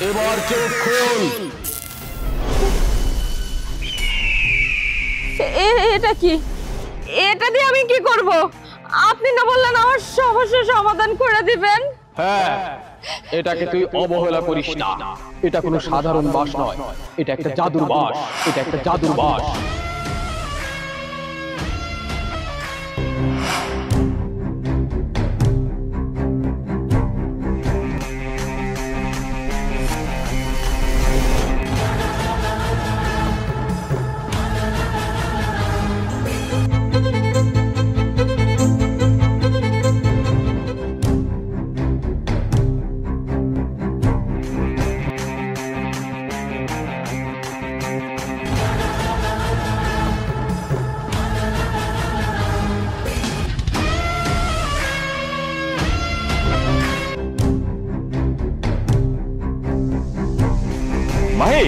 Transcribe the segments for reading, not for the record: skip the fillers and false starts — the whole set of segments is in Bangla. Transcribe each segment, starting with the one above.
এবার চোখ খোল। এটা কি? এটা দিয়ে আমি কি করব? আপনি না বললেন আমার সমস্যার সমাধান করে দিবেন? হ্যাঁ, এটাকে তুই অবহেলা করিস না। এটা কোনো সাধারণ বাস নয়, এটা একটা জাদুর বাস। এটা একটা জাদুর বাস। মাহি,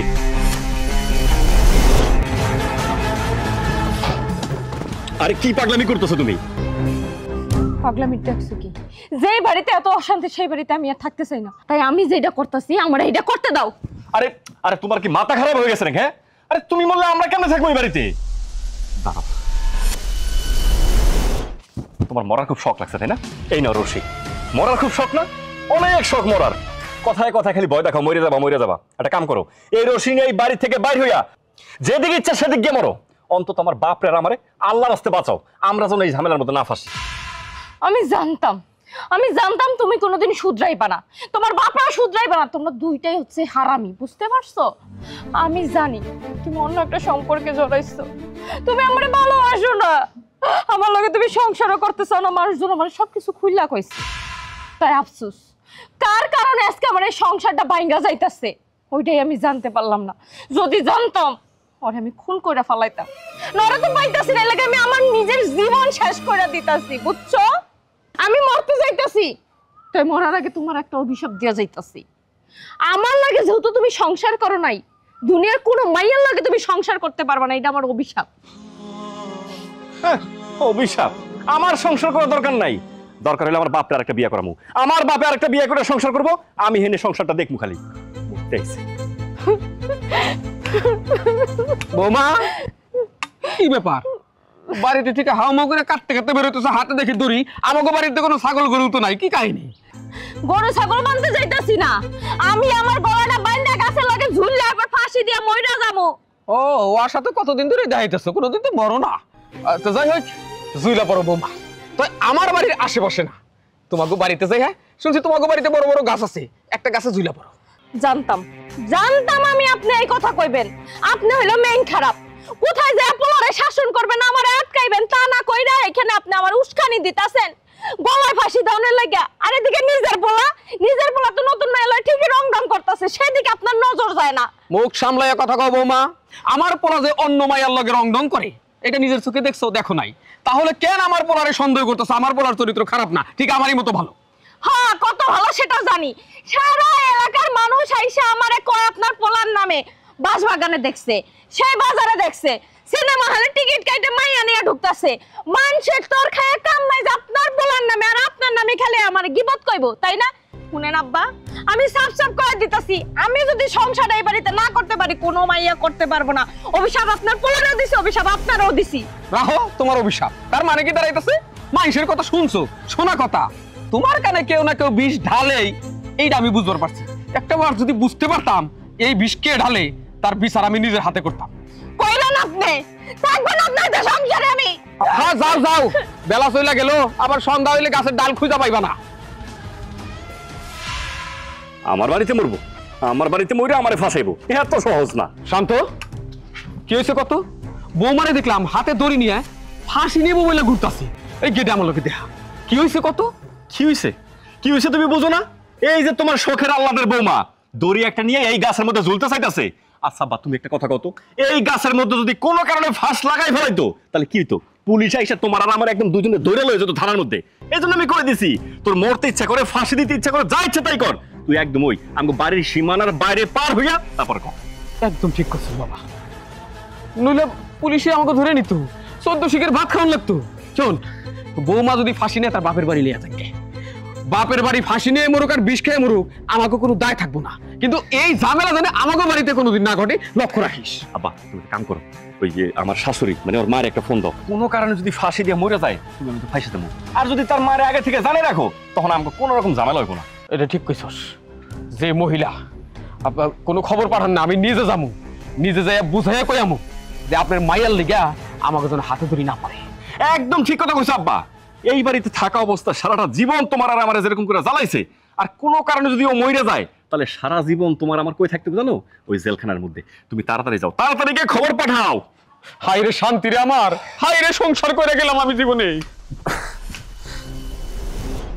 আরে কি পাগলামি করতেছো তুমি? পাগলামি দেখছো কি? যে বাড়িতে এত অশান্তি সেই বাড়িতে আমি আর থাকতে চাই না। তাই আমি যেটা করতেছি আমার এইটা করতে দাও। আরে আরে তোমার কি মাথা খারাপ হয়ে গেছে নাকি? হ্যাঁ, আরে তুমি বললে আমরা কেন থাকবো এই বাড়িতে? দাঁড়াও, তোমার মরার খুব শখ লাগছে তাই না? এই নাও রশি। মরার খুব শখ না? অনেক শখ মরার। কথায় কথায় খালি ভয় দেখাও, মরে যাবা মরে যাবা। একটা কাম করো, এই রশি নিয়ে এই বাড়ি থেকে বাইর হইয়া যেদিকে ইচ্ছা সেদিক গিয়ে মরো। অন্তত আমার বাপরে আর আমারে আল্লাহর রাস্তায় বাঁচাও, আমরা যেন এই ঝামেলার মধ্যে না ফাঁসি। আমি জানতাম তুমি কোনোদিন শুধরাইবা না, তোমার বাপরা শুধরাইবা না। তোমরা দুইটাই হচ্ছে হারামি, বুঝতে পারছো? আমি জানি তুমি অন্য একটা সম্পর্কে জড়াইছো। তুমি আমারে ভালোবাসো না, আমার লগে তুমি সংসারও করতে চাও না। মানুষজন আমার সবকিছু খুইলা কইছে, তাই আফসোস। কার কারণে আজকে আমার এই সংসারটা ভাঙ্গা যাইতাছে ওইটাই আমি জানতে পারলাম না। যদি জানতাম ওরে আমি খুন করে ফেলাইতাম। নরে তো পাইতাছি না, লাগে আমি আমার নিজের জীবন শেষ করে দিতাছি, বুঝছো? আমি মরতে যাইতাছি, তাই মরার আগে তোমার একটা অভিশাপ দিয়া যাইতাছি। আমার লাগে যেহেতু তুমি সংসার করো নাই, দুনিয়ার কোনো মাইয়ার লাগে তুমি সংসার করতে পারবা না, এটা আমার অভিশাপ। অভিশাপ? আমার সংসার করার দরকার নাই। দরকার হলে আমার বাপরে আরেকটা বিয়ে করামু, আমার বাপে আরেকটা বিয়ে করে সংসার করবো। আমি হেনে সংসারটা দেখমু খালি। বৌমা, কি ব্যাপার? বাড়িতে থেকে হাওমাও করে কাটতে কাটতে বেরোতেছে, হাতে দেখি দড়ি। আমাকে বাড়িতে কোনো ছাগল গরু তো নাই, কি কাহিনী? গরু ছাগল বানতে যাইতাছি না, আমি আমার গলাটা বাইন্ধা গাছের লাগে ঝুললে আবার ফাঁসি দিয়া মইরা যাবো। ও, ওর সাথে কতদিন ধরে দেখাইতেছো, কোনোদিন তো মরো না। তো যাই হোক, জুইলা পড়ো বৌমা। তো আমার বাড়ির আশেপাশে না, তোমাকে বাড়িতে যাই। হ্যাঁ, শুনছি তোমাকে বাড়িতে বড় বড় গাছ আছে, একটা গাছে জুইলা পড়ো। জানতাম আমি আপনি এই কথা কইবেন। আপনি হইলো মেইন খারাপ। কোথায় যায় পোলারে শাসন করবেন, আমার আটকাইবেন তা না কইরা এখানে আপনি আমার উস্কানি দিতাছেন গলায় ফাঁসি দাওনের লাগা। আর এদিকে নিজের পোলা তো নতুন মেয়ে লয় ঠিকই রংডং করতেছে, সেদিকে আপনার নজর যায় না। মুখ সামলাইয়া কথা কও বৌমা। আমার পোলা যে অন্য মায়ের লগে রংডং করে এটা নিজের চোখে দেখছো? দেখো নাই? তাহলে কেন আমার পোলারে সন্দেহ করতেছো? আমার পোলার চরিত্র খারাপ না, ঠিক আমারই মতো ভালো। হ্যাঁ, কত ভালো সেটা জানি। সারা এলাকার মানুষ আইসা আমারে কয় আপনার পোলার নামে বাসবাগানে দেখছে, সেই বাজারে দেখছে, সিনেমা হলে টিকিট কাইটে মাইয়া নিয়ে ঢুকতাছে। মানুষের তোর খায় কাম নাই যে আপনার পোলার নামে আর আপনার নামে খেলে আমার গিবত কইব, তাই না? শুনেন আব্বা, আমি সাফ সাফ করে দিতাছি, আমি যদি সংসার এই বাড়িতে না করতে পারি কোনো মাইয়া করতে পারবো না। অভিশাপ আপনার পোলারও দিছি, অভিশাপ আপনারও দিছি। রাখো তোমার অভিশাপ। তার মানে কি দাঁড়াইতেছে? মানুষের কথা শুনছো, শোনা কথা। তোমার কানে কেউ না কেউ বিষ ঢালেই, এইটা আমি বুঝতে পারছি। একটা বার যদি বুঝতে পারতাম এই বিষ কে ঢালে, তার বিচার আমি নিজের হাতে করতাম। কইলেন আপনি থাকবেন আপনার সংসারে আমি। হ্যাঁ, যাও যাও, বেলা চইলা গেল, আবার সন্ধ্যা হইলে গাছের ডাল খুঁজা পাইবা না। আমার বাড়িতে মরবো, আমার বাড়িতে মরে আমারে ফাঁসাইবো, এত সহজ না। শান্ত, কি হয়েছে কত? বৌমারে দেখলাম হাতে দড়ি নিয়ে ফাঁসি নিয়ে বইলে ঘুরতাছি। এই গেটে আমার লোকে দেখা। কি হয়েছে কত? কি হয়েছে? কি হয়েছে তুমি বুঝো না? এই যে তোমার শখের আল্লাদের বৌমা দড়ি একটা নিয়ে এই গাছের মধ্যে ঝুলতে চাইতেছে। আচ্ছা বা তুমি একটা কথা কত, এই গাছের মধ্যে যদি কোনো কারণে ফাঁস লাগাই ফেলাইতো তাহলে কি হইতো? পুলিশ আইসা তোমার আর আমার একদম দুজনে ধরে লয়ে যেত থানার মধ্যে। এই জন্য আমি করে দিছি, তোর মরতে ইচ্ছা করে, ফাঁসি দিতে ইচ্ছা করে, যা ইচ্ছা তাই কর। তুই একদম ওই আমাকে বাড়ির সীমানার বাইরে পার হইয়া তারপর কর। একদম ঠিক করছিস বাবা, নইলে পুলিশে আমাকে ধরে নিত, 14 শিখের ভাত খাওয়ান লাগতো। চল, বৌমা যদি ফাঁসি নেয় তার বাপের বাড়ি লিয়া থাকে। বাপের বাড়ি ফাঁসি নিয়ে মরুক আর বিষ খেয়ে মরুক, আমাকে কোনো দায় থাকবো না, কিন্তু এই ঝামেলা জানে আমাকে বাড়িতে কোনোদিন না ঘটে, লক্ষ্য রাখিস। আব্বা তুমি একটা কাম করো, ওই যে আমার শাশুড়ি মানে ওর মায়ের একটা ফোন দাও, কোনো কারণে যদি ফাঁসি দিয়ে মরে যায় তুমি আমি তো ফাঁসি দেবো, আর যদি তার মায়ের আগে থেকে জানে রাখো তখন আমাকে কোনো রকম ঝামেলা হইব না। এটা ঠিক কইছস। যে মহিলা কোনো খবর পাঠান না, আমি নিজে যাবো, নিজে যাই বুঝাইয়া কই আমু যে আপনার মাইয়ার লিগা আমাকে যেন হাতে ধরি না পারে। একদম ঠিক কথা কইছো আব্বা, এই বাড়িতে থাকা অবস্থা সারাটা জীবন তোমার আর আমার যেরকম করে জ্বালাইছে, আর কোনো কারণে যদি ও মরে যায় তাহলে সারা জীবন তোমার আমার কই থাকতে জানো, ওই জেলখানার মধ্যে। তুমি তাড়াতাড়ি যাও, তাড়াতাড়ি গিয়ে খবর পাঠাও। হাই রে শান্তি রে আমার, হাই রে সংসার করে গেলাম আমি জীবনে।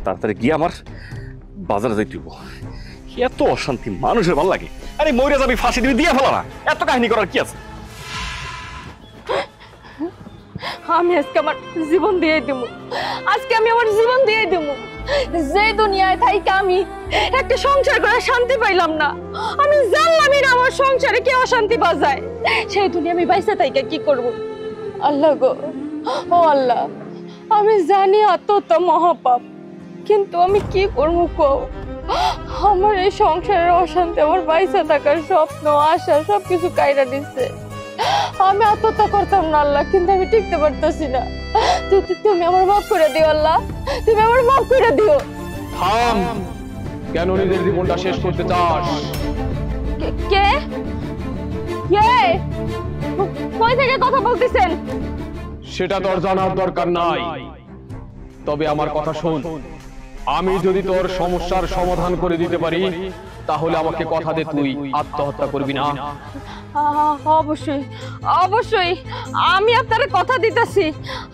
তাড়াতাড়ি গিয়ে আমার বাজারে যাইতে হইব। এত অশান্তি মানুষের ভালো লাগে, আরে মরে যাবি ফাঁসি দিবি দিয়ে ফেলা না, এত কাহিনী করার কি আছে? আমি আজকে আমার জীবন দিয়ে দেবো, আজকে আমি আমার জীবন দিয়ে দেবো। যে দুনিয়ায় থাইকে আমি একটা সংসার করে শান্তি পাইলাম না, আমি জানলামই না আমার সংসারে কে অশান্তি বাজায়, সেই দুনিয়া আমি বাইসে থাইকে কি করব। আল্লাহ গো, ও আল্লাহ, আমি জানি আত্মহত্যা মহাপাপ, কিন্তু আমি কি করবো কও? আমার এই সংসারের অশান্তি আমার বাইসে থাকার স্বপ্ন আশা সবকিছু কাইরা দিচ্ছে। আমি আত্মহত্যা করতাম না আল্লাহ, কিন্তু আমি টিকতে পারতেছি না। তুমি আমার মাফ করে দিও আল্লাহ, তুমি আমার মাফ করে দিও। থাম, কেন নিজের জীবনটা শেষ করতে চাস? কে কে কই থেকে কথা বলতেছেন? সেটা তোর জানার দরকার নাই, তবে আমার কথা শোন। আমি যদি তোর সমস্যার সমাধান করে দিতে পারি তাহলে আমাকে কথা দে তুই আত্মহত্যা করবি না। অবশ্যই অবশ্যই, আমি আপনারে কথা দিতেছি,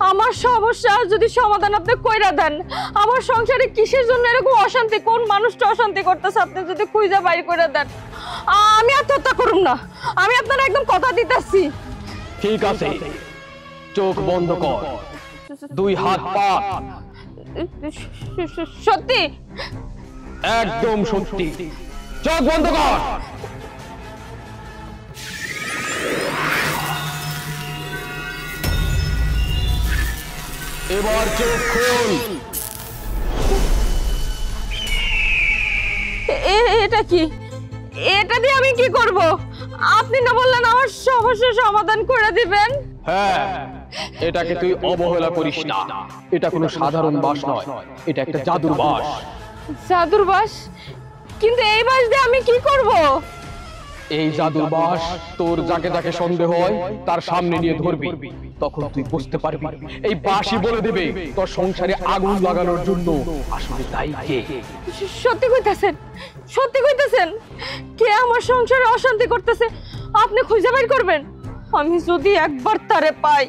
আমার সমস্যা যদি সমাধান আপনি কইরা দেন, আমার সংসারে কিসের জন্য এরকম অশান্তি, কোন মানুষটা অশান্তি করতেছে আপনি যদি খুঁজে বাইর করে দেন, আমি আত্মহত্যা করুম না, আমি আপনার একদম কথা দিতেছি। ঠিক আছে, চোখ বন্ধ কর, দুই হাত পা। সত্যি? একদম সত্যি, চোখ বন্ধ কর। এবার চোখ খোল। এটা কি? এটা দিয়ে আমি কি করব? আপনি না বললেন আমার সমস্যার সমাধান করে দিবেন? হ্যাঁ, এটাকে তুই অবহেলা করিস না, এটা কোনো সাধারণ বাস নয়, এটা একটা জাদুর বাস। জাদুর বাস? কিন্তু এই বাস দিয়ে আমি কি করব? এই জাদুর বাস তোর যাকে যাকে সন্দেহ হয় তার সামনে নিয়ে ধরবি, তখন তুই বুঝতে পারবি, এই বাসই বলে দেবে তোর সংসারে আগুন লাগানোর জন্য আসলে দায়ী কে। সত্যি কইতাছেন? সত্যি কইতাছেন? কে আমার সংসারে অশান্তি করতেছে আপনি খুঁজে বের করবেন? আমি যদি একবার তারে পাই,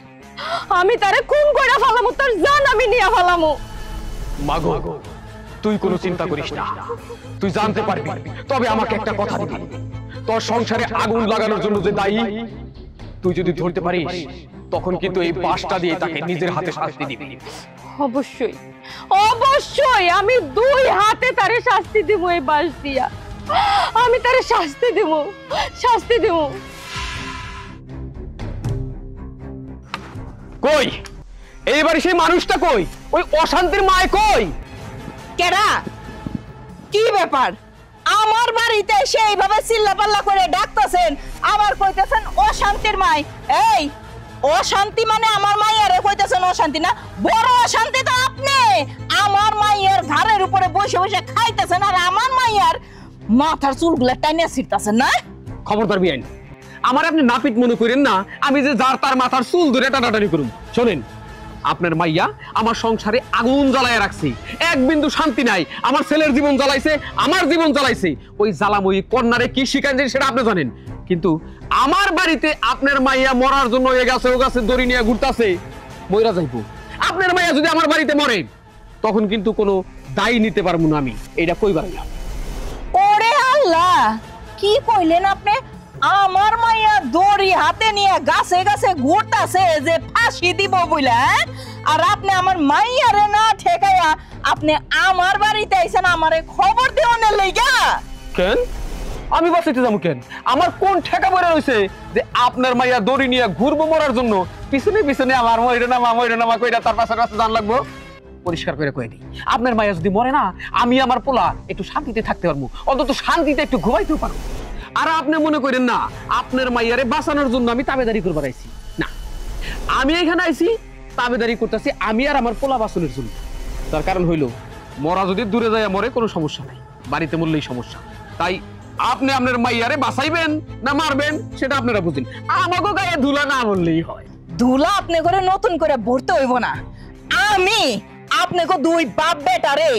আমি তারে খুন কইরা ফেলামু, তার জান আমি নিয়া ফেলামু। মাগো, তুই কোনো চিন্তা করিস না, তুই জানতে পারবি, তবে আমাকে একটা কথা দিবি, তোর সংসারে আগুন লাগানোর জন্য যে দায়ী তুই যদি ধরতে পারিস তখন কিন্তু এই বাসটা দিয়ে তাকে নিজের হাতে শাস্তি দিবি। অবশ্যই অবশ্যই, আমি দুই হাতে তারে শাস্তি দিব, এই বাস দিয়া আমি তারে শাস্তি দিব, শাস্তি দিব। কই এইবারে সেই মানুষটা কই? ওই অশান্তির মায় কই? কেডা? কি ব্যাপার? আমার বাড়িতে সেইভাবে চিল্লাপাল্লা করে ডাকতেছেন, আবার কইতেছেন অশান্তির মাই। এই অশান্তি মানে আমার মাইয়ারে কইতেছেন অশান্তি না? বড় অশান্তি তো আপনি। আমার মাইয়ার ঘাড়ের উপরে বসে বসে খাইতেছেন আর আমার মাইয়ার মাথার চুলগুলা টাইনে ছিড়তেছেন না? খবরদার বিয়াইন, আমার আপনি নাপিত মনে করেন না আমি যে যার তার মাথার চুল ধরে টানাটানি করুন। শোনেন, আপনার মাইয়া আমার সংসারে আগুন জ্বালায় রাখছে, এক বিন্দু শান্তি নাই, আমার ছেলের জীবন জ্বালাইছে, আমার জীবন জ্বালাইছে। ওই জ্বালাময়ী কন্যারে কি শিখাইছে সেটা আপনি জানেন, কিন্তু আমার বাড়িতে আপনার মাইয়া মরার জন্য এ গাছে ও গাছে দড়ি নিয়ে ঘুরতাছে, মইরা যাইবো। আপনার মাইয়া যদি আমার বাড়িতে মরে তখন কিন্তু কোনো দায়ী নিতে পারবো না আমি, এটা কইবার না। ওরে আল্লাহ, কি কইলেন আপনি? আমার মাইয়া দড়ি হাতে নিয়ে গাছে গাছে ঘুরতাছে যে ফাঁসি দিব বইলা, আর আপনি আমার মাইয়ারে না ঠেকাইয়া আপনি আমার বাড়িতে আইছেন আমারে খবর দেওয়ার লাইগা? কেন আমি বাঁচাইতে যাবো কেন? আমার কোন ঠেকা পড়ে রয়েছে যে আপনার মাইয়া দড়ি নিয়ে ঘুরবো মরার জন্য? পিছনে পিছনে আমার ময়ূর নামা কইরা তার পাশে রাস্তা জান লাগবো। পরিষ্কার করে কয়ে দিই, আপনার মাইয়া যদি মরে না, আমি আমার পোলা একটু শান্তিতে থাকতে পারবো, অন্তত শান্তিতে একটু ঘুমাইতেও পারবো। আর আপনি মনে করেন না আপনার মাইয়ারে বাঁচানোর জন্য আমি তাবেদারি করবার আইছি, না, আমি এখানে আইছি তাবেদারি করতেছি আমি আর আমার পোলা বাঁচানোর জন্য। তার কারণ হইল, মরা যদি দূরে যায় মরে কোনো সমস্যা নাই, বাড়িতে মরলেই সমস্যা। তাই আপনি আপনার মাইয়ারে বাঁচাইবেন না মারবেন সেটা আপনারা বুঝেন, আমাকে গায়ে ধুলা না বললেই হয়। ধুলা আপনি করে নতুন করে ভরতে হইব না। আমি আপনাকে দুই বাপ বেটারে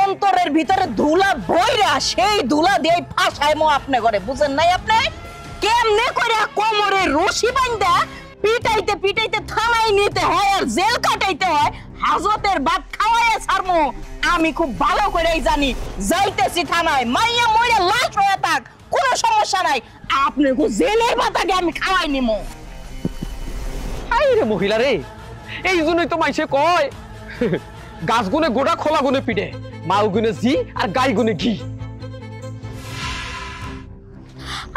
অন্তরের ভিতরে ধুলা ভইরা সেই ধুলা দিয়ে ফাঁসাইমো আপনি করে, বুঝেন নাই? আপনি কেমনে করে কোমরে রশি বাঁধা পিটাইতে পিটাইতে থানায় নিতে হয় আর জেল কাটাইতে হয়, হাজতের ভাত খাওয়াইয়া ছাড়মো আমি খুব ভালো করেই জানি। যাইতেছি থানায়, মাইয়া মইরা লাশ হয়ে থাক, কোনো সমস্যা নাই, আপনাকে জেলের ভাত আগে আমি খাওয়াই নিমো। রে মহিলা রে, এই জন্যই তো মাইসে কয় গাছ গুনে গোড়া খোলা গুনে পিটে, মাউ গুনে জি আর গাই গুনে ঘি।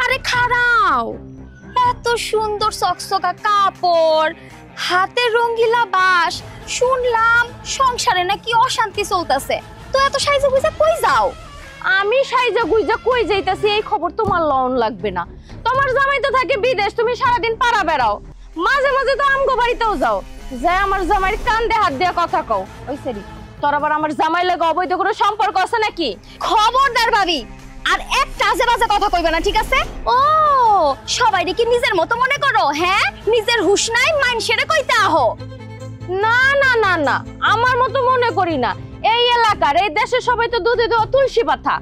আরে খাড়াও, এত সুন্দর চকচকা কাপড়, হাতে রঙ্গিলা বাঁশ, শুনলাম সংসারে নাকি অশান্তি চলতেছে, তো এত সাইজা গুইজা কই যাও? আমি সাইজা গুইজা কই যাইতাছি এই খবর তোমার লন লাগবে না। তোমার জামাই তো থাকে বিদেশ, তুমি সারাদিন পাড়া বেড়াও, মাঝে মাঝে তো আমগো বাড়িতেও যাও, যাই আমার জামাইয়ের কান্দে হাত দিয়ে কথা কও। ওই সেরি, তোর আবার আমার জামাই লাগে অবৈধ কোনো সম্পর্ক আছে নাকি? খবরদার ভাবি, আর একটা আজে বাজে কথা কইবে না, ঠিক আছে? ও সবাই কি নিজের মতো মনে করো? হ্যাঁ, নিজের হুঁশ নাই, মাইনসেরে কইতে আহো। না না না না, আমার মতো মনে করি না। এই এলাকার এই দেশের সবাই তো দুধে দেওয়া তুলসী পাতা।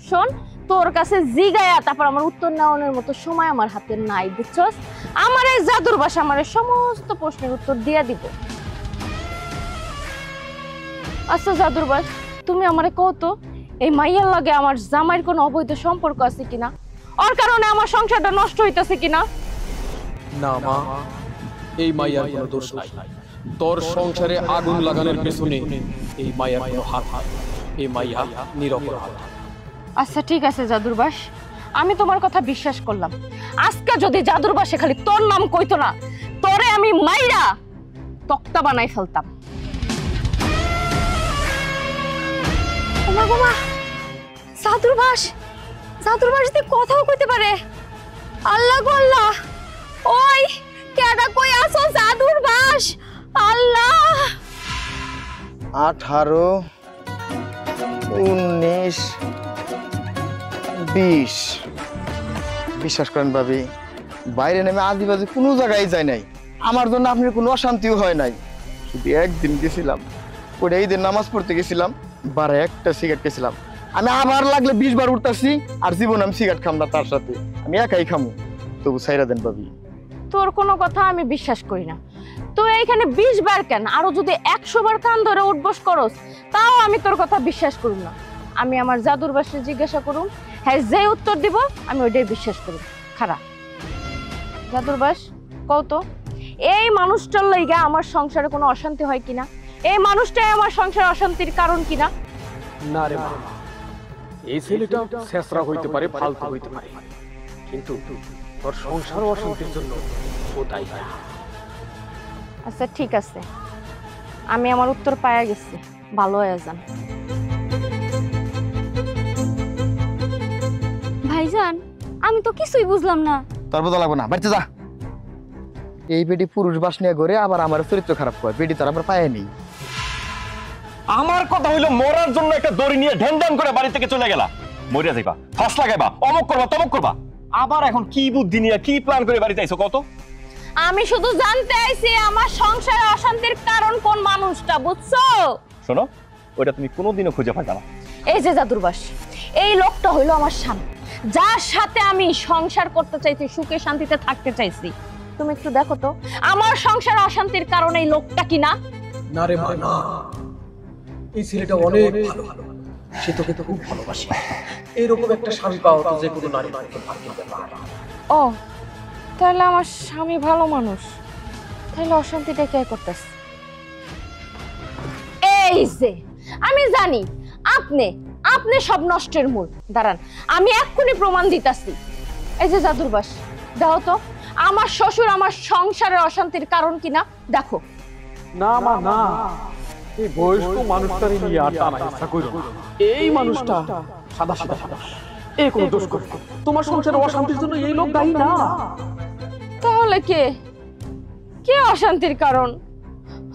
শোন, তোর কাছে জিগায়া তারপর আমার উত্তর নেওয়ানোর মতো সময় আমার হাতে নাই, বুঝছস? আমার এই জাদুর ভাষা আমার সমস্ত প্রশ্নের উত্তর দিয়ে দিব। আচ্ছা জাদুর ভাষ, তুমি আমারে কও তো, এই মাইয়ার লাগে আমার জামাইয়ের কোনো অবৈধ সম্পর্ক আছে কিনা? ওর কারণে আমার সংসারটা নষ্ট হইতাছে কিনা? না মা, এই মাইয়ার কোনো দোষ নাই। তোর সংসারে আগুন লাগানোর পেছনে এই মাইয়ার কোনো হাত নাই। এই মাইয়া নিরপরাধ। আচ্ছা ঠিক আছে জাদুর ভাষ, আমি তোমার কথা বিশ্বাস করলাম। আজকে যদি জাদুর ভাষে খালি তোর নাম কইতো না, তোরে আমি মাইরা তক্তা বানাই ফেলতাম। ওমা গোমা, জাদুর ভাষ যদি কথাও কইতে পারে! আল্লাহ গো আল্লাহ, ওই কেডা কই আছো জাদুর ভাষ? আল্লাহ! 18, 19, 20। বিশ্বাস করেন ভাবি, বাইরে নেমে আদিবাজি কোনো জায়গায় যায় নাই, আমার জন্য আপনার কোনো অশান্তিও হয় নাই। শুধু একদিন গেছিলাম, ওটা এই দিন নামাজ পড়তে গেছিলাম, 12-1টা সিগারেট খেয়েছিলাম। আমি আবার লাগলে 20 বার উঠতেছি, আর জীবন আমি সিগারেট খাম না, তার সাথে আমি একাই খামু। তবু ছাইরা দেন ভাবি। তোর কোনো কথা আমি বিশ্বাস করি না। তুই এইখানে 20 বার কেন, আরো যদি 100 বার কান ধরে উঠবস করস, তাও আমি তোর কথা বিশ্বাস করব না। আমি আমার জাদুর ভাষে জিজ্ঞাসা করুম, হ্যাঁ যে উত্তর দিব আমি ওইটাই বিশ্বাস করব। খারা জাদুর ভাষ, কও তো, এই মানুষটার লাইগা আমার সংসারে কোনো অশান্তি হয় কিনা? এই মানুষটাই আমার সংসারে অশান্তির কারণ কিনা? না রে মা, এই ছেলেটা শেষরা হইতে পারে, ফালতু হইতে পারে, কিন্তু তোর সংসার অশান্তির জন্য ও দায়ী না। আচ্ছা ঠিক আছে, আমি আমার উত্তর পাইয়া গেছি, ভালো হয়ে যান। ভাইজান, আমি তো কিছুই বুঝলাম না। তোর বোঝা লাগবে না, বাড়িতে যা। এই বেটি পুরুষ বাস নিয়ে ঘরে আবার আমার চরিত্র খারাপ করে, বেটি তার আবার পায়ে নেই। আমার কথা হইলো, মরার জন্য একটা দড়ি নিয়ে ঢ্যান ঢ্যান করে বাড়ি থেকে চলে গেলা, মরিয়া যাইবা, ফাঁস লাগাইবা, অমক করবা তমক করবা, আবার এখন কি বুদ্ধি নিয়ে কি প্ল্যান করে বাড়িতে আইছো কত? আমি শুধু জানতে আইছি আমার সংসারে অশান্তির কারণ কোন মানুষটা, বুঝছো? শোনো, ওইটা তুমি কোনোদিনও খুঁজে পাবে না। এই যে জাদুর ভাষ, এই লোকটা হইলো আমার স্বামী, যার সাথে আমি সংসার করতে চাইছি, সুখে শান্তিতে থাকতে চাইছি। তুমি একটু দেখো তো আমার সংসারে অশান্তির কারণ এই লোকটা কিনা? না রে মা, না, এই ছেলেটা অনেক ভালো, সে তোকে তো খুব ভালোবাসে। এরকম একটা স্বামী পাওয়া তো যে কোনো নারী ভাগ্যের ব্যাপার। ও তাহলে আমার স্বামী ভালো মানুষ, তাহলে অশান্তিটা কে করতেছে? এই যে আমি জানি আপনি সব নষ্টের মূল। দাঁড়ান, আমি এক্ষুনি প্রমাণ দিতাছি। এই যে জাদুর ভাষ, দেখো তো আমার শ্বশুর আমার সংসারের অশান্তির কারণ কিনা, দেখো। না মা না, এই বয়স্ক মানুষটারে নিয়ে আর টানা ইচ্ছা কইরো না। এই মানুষটা সাদা সাদা সাদা এই কোনো দোষ করে না। তোমার সংসারের অশান্তির জন্য এই লোক দায়ী না। তাহলে কে কে অশান্তির কারণ?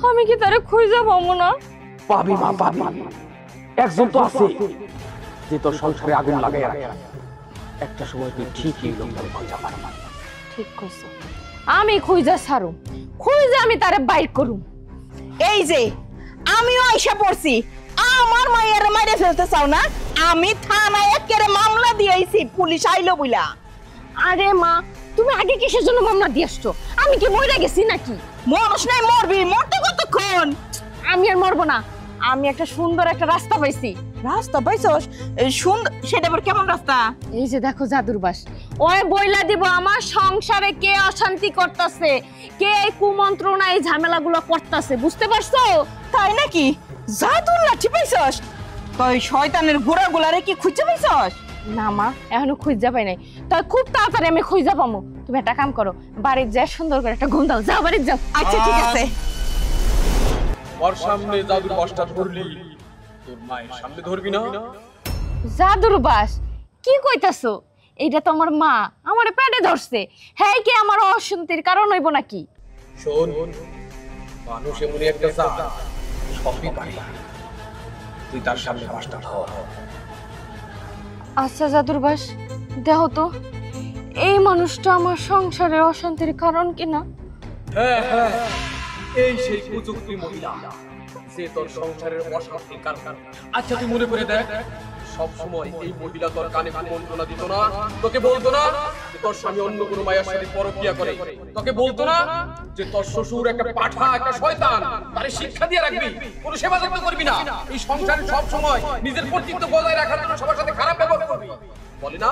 আমি কি তারে খুঁজে পাবো না? পাবি মা পাবি। একজন তো আছে যে তোর সংসারে আগুন লাগাইয়া রাখে। একটা সময় তুই ঠিকই লোকটারে খুঁজে পারবা। ঠিক কইছো, আমি খুঁজে ছাড়ু, খুঁজে আমি তারে বাইর করুম। এই যে আমিও আইসা পড়ছি, আমার মায়ের মাইরে ফেলতে চাও না? আমি থানায় একেবারে মামলা দিয়েছি, পুলিশ আইলো বইলা। আরে মা, তুমি আগে কিসের জন্য মামলা দিয়ে আসছো? আমি কি মরে গেছি নাকি? মানুষ নাই মরবি, মরতে কতক্ষণ? আমি আর মরবো না। আমি একটা সুন্দর একটা রাস্তা পাইছি। রাস্তা পাইছস? সুন্দর? সেটা আবার কেমন রাস্তা? এই যে দেখো জাদুর বাস, ওই বইলা দিব আমার সংসারে কে অশান্তি করতেছে, কে এই কুমন্ত্রণা এই ঝামেলাগুলো করতেছে, বুঝতে পারছো? তাই নাকি? জাদুর লাঠি পাইছস? তুই শয়তানের গোড়াগুলারে কি খুঁজে পাইছস? না মা, এখনো খুঁজা পাই নাই। তাই খুব তাড়াতাড়ি আমি খুঁজা পামু। তুমি একটা কাম করো, বাড়ির যা সুন্দর করে একটা ঘুম দাও, যাও বাড়ির যাও। আচ্ছা ঠিক আছে। ওর সামনে জাদুর বাসটা ধরলি, তোর মায়ের সামনে ধরবি না? জাদুর বাস কি কইতাছো? এইটা তো আমার মা আমারে পেটে ধরছে, হ্যাঁ কি আমার অশান্তির কারণ হইব নাকি? শোন, মানুষ এমনই একটা জাত, সবই পারে। তুই তার সামনে বাসটা ধর। আচ্ছা জাদুর বাস, দেখো তো এই মানুষটা আমার সংসারের অশান্তির কারণ কিনা। হ্যাঁ হ্যাঁ, এই সেই কুযুক্তি মহিলা যে তোর সংসারের অশান্তির কারণ। আচ্ছা তুই মনে করে দেখ, সব সময় এই মহিলা তোর কানে কুমন্ত্রণা দিত না? তোকে বলতো না যে তোর স্বামী অন্য কোনো মায়ের সাথে পরকিয়া করে? তোকে বলতো না যে তোর শ্বশুর একটা পাঠা, একটা শয়তান, তারে শিক্ষা দিয়ে রাখবি, কোনো সেবা যত্ন করবি না, এই সংসারে সব সময় নিজের কর্তৃত্ব বজায় রাখার জন্য সবার সাথে খারাপ ব্যবহার করবি? বলে না?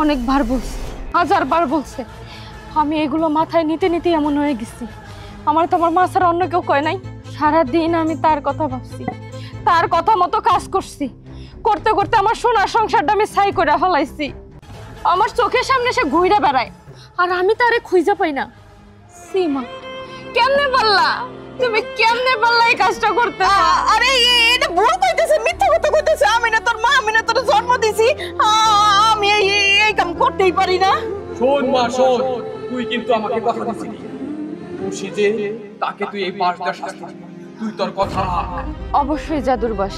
অনেকবার বলছে, হাজারবার বলছে। আমি এগুলো মাথায় নিতে নিতে এমন হয়ে গেছি। আমার তো আমার মা ছাড়া অন্য কেউ কয় নাই। সারাদিন আমি তার কথা ভাবছি, তার কথা মতো কাজ করছি, করতে করতে আমার সোনার সংসারটা আমি ছাই করে ফেলাইছি। আমার চোখের সামনে সে ঘুরে বেড়ায় আর আমি তারে খুঁজে পাই না। সীমা, কেমনে পারলা তুমি, কেমনে পারলা এই কাজটা করতে? আরে এটা ভুল কইতেছে, মিথ্যা কথা কইতেছে। আমি না তোর মা, আমি না তোর জন্ম দিছি। আমি এই কাম করতেই পারি না। শোন মা শোন, তুই কিন্তু আমাকে কথা দিছিলি, খুশি যে তাকে তুই এই বাসটা শাস্তি দিবি। তুই তোর কথা রাখ। অবশ্যই জাদুর বাস,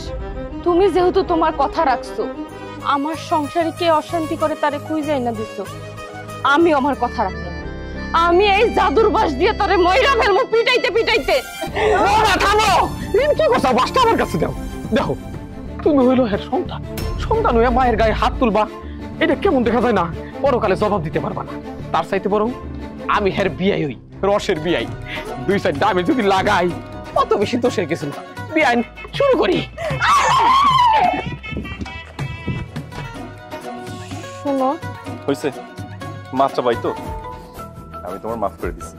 তুমি যেহেতু তোমার কথা রাখছো, আমার সংসারে কে অশান্তি করে তারে খুঁজেই না দিছো, আমি আমার কথা রাখলাম। আমি এই জাদুর বাস দিয়ে তারে ময়রা ফেলবো পিটাইতে পিটাইতে। ওরা থামো, তুমি কি করছো? বাসটা আমার কাছে দাও। দেখো তুমি হইলো হের সন্তান, সন্তান হইয়া মায়ের গায়ে হাত তুলবা, এটা কেমন দেখা যায় না? পরকালে জবাব দিতে পারবা না। তার চাইতে বরং আমি হের বিয়াই হই, রসের বিয়াই। দুই সাইড আমি যদি লাগাই, অত বেশি দোষের কিছু না। বিয়াই শুরু করি। শোনো, হয়েছে, মাত্রা পাই তো, আমি তোমার মাফ করে দিচ্ছি।